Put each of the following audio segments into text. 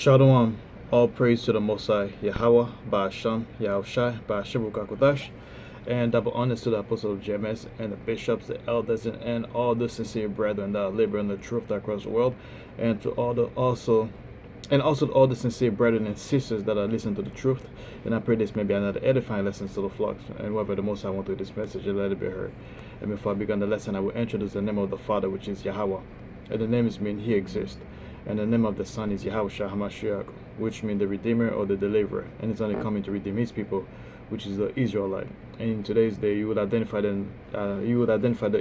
Shalom, all praise to the Most High, Yahweh, Ba'asham, Yahushai, Ba'ashem Rukakodash, and double honors to the apostles of JMS and the bishops, the elders, and all the sincere brethren that are laboring the truth across the world, and to all the also to all the sincere brethren and sisters that are listening to the truth. And I pray this may be another edifying lesson to the flocks, and whoever the Most High want through this message, let it be heard. And before I begin the lesson, I will introduce the name of the Father, which is Yahweh, and the name is mean He exists. And the name of the Son is Yahushua HaMashiach, which means the Redeemer or the Deliverer, and it's only coming to redeem His people, which is the Israelite. And in today's day, you would identify the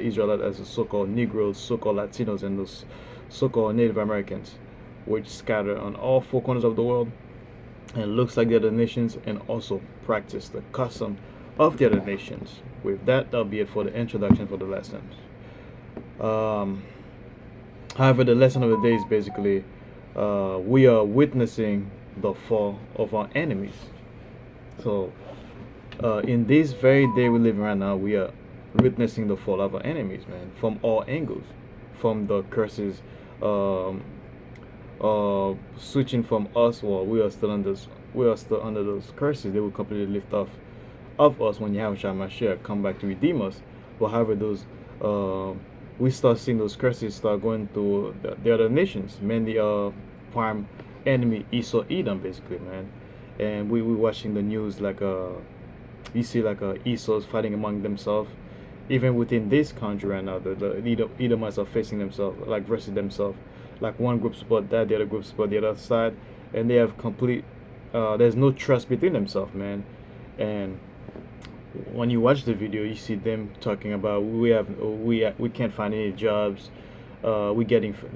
Israelite as the so-called Negroes, so-called Latinos, and those so-called Native Americans, which scatter on all four corners of the world, and looks like the other nations, and also practice the custom of the other nations. With that, that'll be it for the introduction for the lessons. However, the lesson of the day is basically we are witnessing the fall of our enemies. So, in this very day we live in right now, we are witnessing the fall of our enemies, man, from all angles, from the curses, switching from us. Well, we are still under those curses. They will completely lift off of us when Yahushua Mashiach come back to redeem us. But however, those we start seeing those curses start going to the other nations, mainly prime enemy Esau Edom, basically, man. And we watching the news like you see like Esau's fighting among themselves. Even within this country right now, the Edomites are facing themselves, like versus themselves. Like one group support that, the other group support the other side, and they have complete there's no trust between themselves, man. And when you watch the video, you see them talking about we can't find any jobs, they're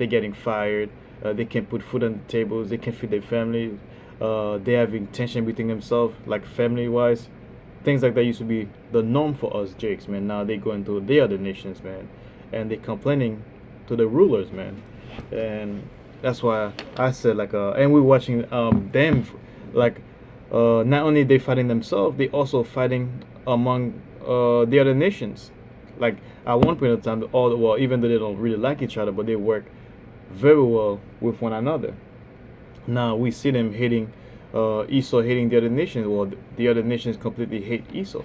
getting fired, they can't put food on the tables, they can't feed their family, they having tension between themselves, like family wise. Things like that used to be the norm for us Jakes, man. Now they go into the other nations, man, and they complaining to the rulers, man. And that's why I said like and we're watching them like not only they fighting themselves, they also fighting among the other nations. Like at one point in time, even though they don't really like each other, but they work very well with one another. Now we see them hating Esau, hating the other nations. Well, the other nations completely hate Esau.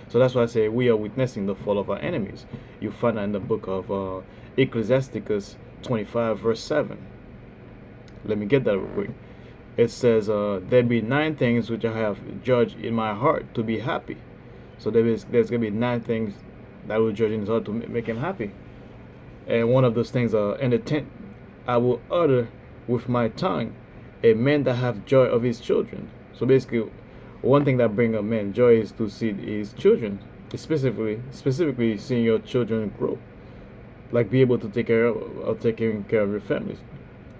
So that's why I say we are witnessing the fall of our enemies. You find that in the book of Ecclesiasticus 25 verse 7. Let me get that real quick. It says, there be 9 things which I have judged in my heart to be happy. So there's going to be 9 things that will judge in his heart to make him happy. And one of those things are, in the tent I will utter with my tongue a man that have joy of his children. So basically, one thing that bring a man joy is to see his children, specifically seeing your children grow. Like be able to taking care of your families.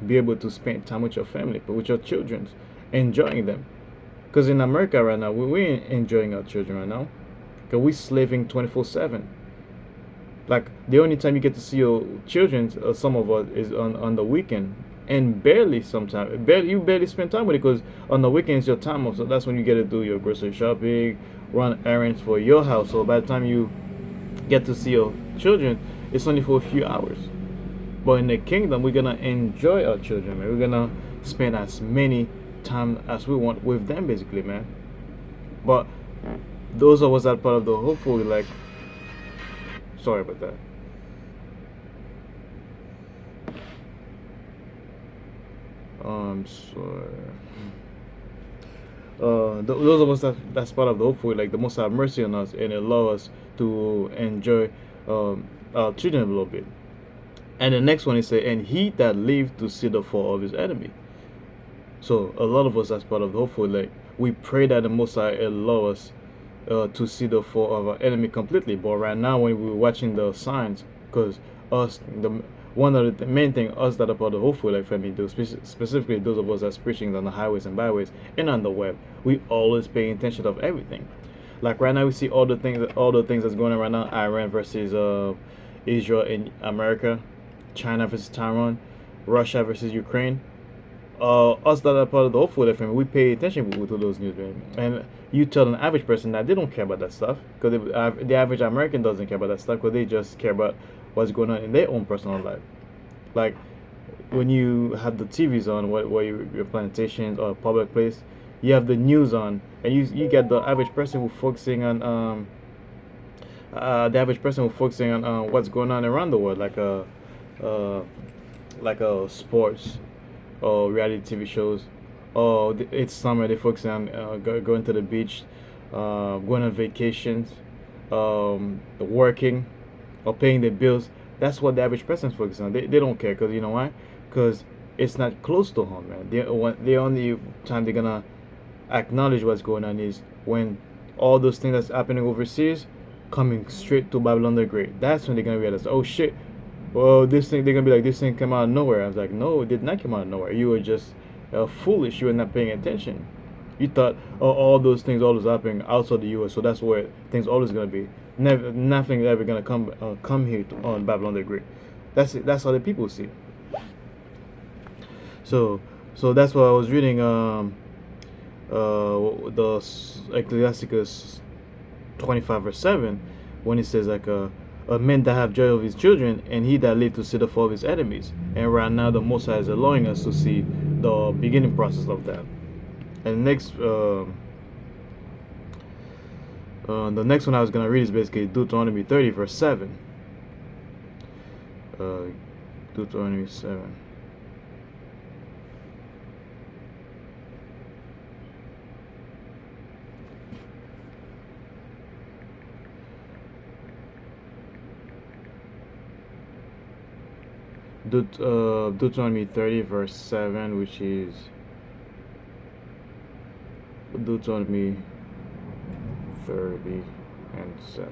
Be able to spend time with your family, but with your children, enjoying them. Because in America right now, we ain't enjoying our children right now. Because we slaving 24/7. Like the only time you get to see your children, some of us, is on the weekend, and you barely spend time with it, because on the weekends your time off. So that's when you get to do your grocery shopping, run errands for your house. So by the time you get to see your children, it's only for a few hours. But in the kingdom, we're gonna enjoy our children, man. We're gonna spend as many time as we want with them, basically, man. But those of us that part of the hopefully, like, sorry about that. I'm sorry. Those of us that's part of the hopefully, like the Most have mercy on us and allow us to enjoy our children a little bit. And the next one is say, and he that lived to see the fall of his enemy. So a lot of us as part of the hopeful, like we pray that the Most High allow us to see the fall of our enemy completely. But right now, when we're watching the signs, because one of the main thing us that are part of the hopeful, like family, do specifically those of us that's preaching on the highways and byways and on the web, we always pay attention of everything. Like right now, we see all the things that's going on right now. Iran versus Israel and America. China versus Taiwan, Russia versus Ukraine. Us that are part of the hopeful FM, we pay attention to those news, man. And you tell an average person that they don't care about that stuff, because the average American doesn't care about that stuff, because they just care about what's going on in their own personal life. Like when you have the TVs on, where your plantations or public place, you have the news on, and you get the average person who focusing on what's going on around the world, uh, sports or reality TV shows. Oh, it's summer. They focus on going to the beach, going on vacations, working, or paying their bills. That's what the average person's focusing on. They don't care, because you know why? Because it's not close to home, man. The only time they're gonna acknowledge what's going on is when all those things that's happening overseas coming straight to Babylon the Great. That's when they're gonna realize, oh shit, well, this thing, they're gonna be like, this thing came out of nowhere. I was like, no, it did not come out of nowhere. You were just foolish. You were not paying attention. You thought, oh, all those things always happening outside the U.S., so that's where things always gonna be. Never, nothing ever gonna come here on Babylon the Great. That's it. That's how the people see. So, that's why I was reading the Ecclesiasticus 25 verse 7, when it says like a man that have joy of his children, and he that live to see the fall of his enemies. And right now the Most High is allowing us to see the beginning process of that. And the next one I was gonna read is basically Deuteronomy 30 verse 7. Deuteronomy 7. Deuteronomy 30 verse 7, which is Deuteronomy 30 and 7,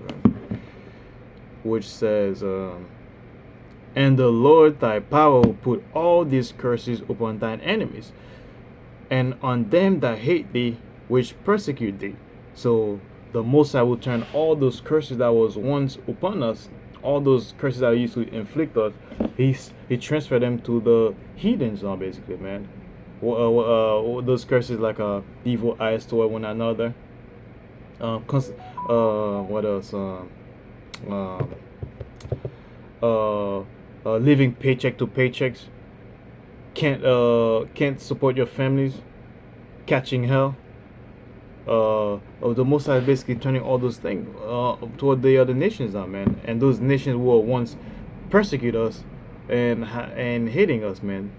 which says, and the Lord thy power will put all these curses upon thine enemies, and on them that hate thee, which persecute thee. So the Most High will turn all those curses that was once upon us, all those curses that used to inflict us, he transferred them to the heathens now, basically, man. Those curses like evil eyes toward one another. What else? Living paycheck to paychecks. Can't support your families. Catching hell. The Most High is basically turning all those things toward the other nations now, man. And those nations who were once persecute us and hating us, man.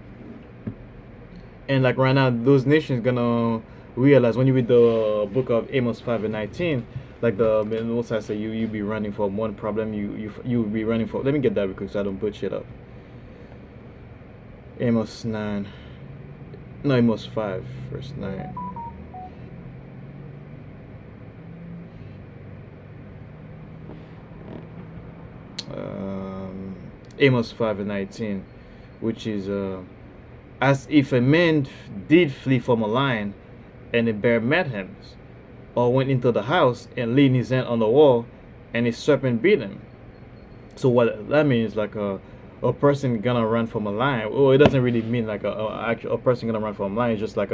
And like right now, those nations gonna realize, when you read the book of Amos 5:19, like the Most High say, you be running from one problem, you be running for. Let me get that real quick so I don't put shit up. Amos 9, no, Amos 5 verse 9. Amos 5:19, which is as if a man did flee from a lion, and a bear met him, or went into the house and leaned his hand on the wall, and a serpent beat him. So what that means, like a person gonna run from a lion. Well, it doesn't really mean like a person gonna run from a lion. It's just like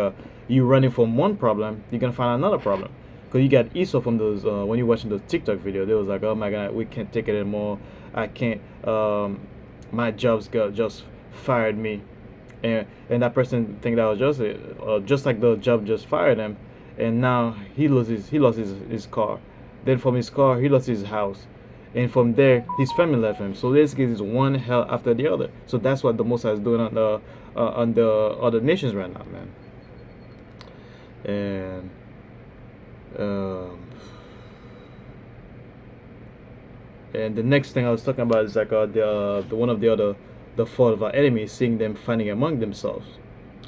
you running from one problem, you're gonna find another problem. Cause you got Esau from those when you're watching those TikTok video, they was like, oh my God, we can't take it anymore. I can't. My job's just fired me, and that person think that was just like the job just fired him, and now he lost his car. Then from his car he lost his house, and from there his family left him. So basically it's one hell after the other. So that's what the Most High is doing on the other nations right now, man. And and the next thing I was talking about is like the one of the fault of our enemies, seeing them fighting among themselves.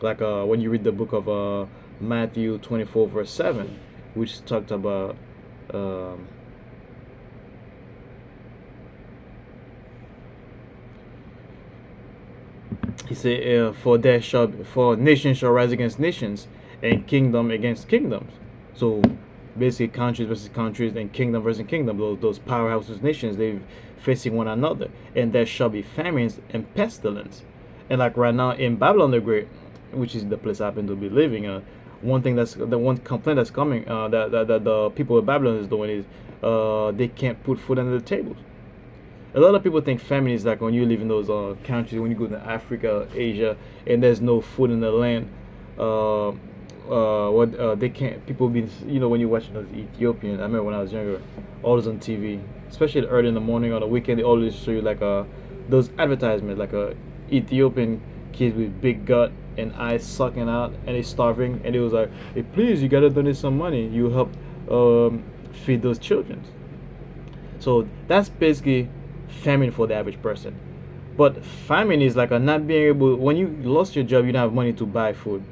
Like when you read the book of Matthew 24 verse 7, which talked about he said, for nations shall rise against nations, and kingdom against kingdoms. So basically countries versus countries, and kingdom versus kingdom. Those powerhouses nations, they facing one another, and there shall be famines and pestilence. And like right now in Babylon the Great, which is the place I happen to be living, one complaint that's coming that the people of Babylon is doing is they can't put food under the tables. A lot of people think famine is like when you live in those countries, when you go to Africa, Asia, and there's no food in the land. Uh, what they can't people been when you're watching those Ethiopian. I remember when I was younger, always on TV, especially early in the morning or the weekend, they always show you like those advertisements like Ethiopian kids with big gut and eyes sucking out and they starving and it was like, hey, please, you gotta donate some money. You help feed those children. So that's basically famine for the average person. But famine is like a not being able. When you lost your job, you don't have money to buy food.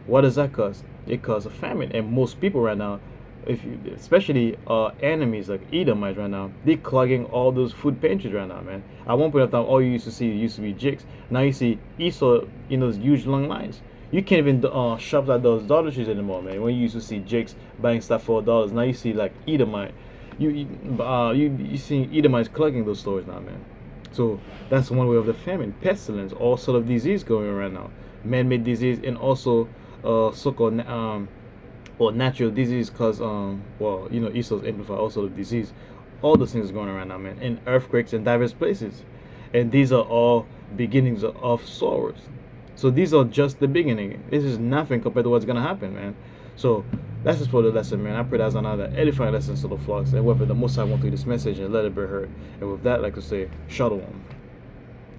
What does that cost? It costs a famine, and most people right now, if you, especially enemies like Edomites right now, they're clogging all those food pantries right now, man. At one point of time, all you used to see used to be Jakes. Now you see Esau in those huge long lines. You can't even shop at those Dollar Trees anymore, man. When you used to see Jakes buying stuff for $4, now you see like Edomite. You see Edomites clogging those stores now, man. So that's one way of the famine, pestilence, all sort of disease going around now, man-made disease, and also so-called or natural disease, cause Esau's amplify all sort of disease, all those things going around now, man, and earthquakes in diverse places, and these are all beginnings of sorrows. So these are just the beginning. This is nothing compared to what's gonna happen, man. So that's just for the lesson, man. I pray that's another edifying lesson to the flocks, and whether the Most High won't through this message and let it be heard. And with that, I'd like to say, Shalom.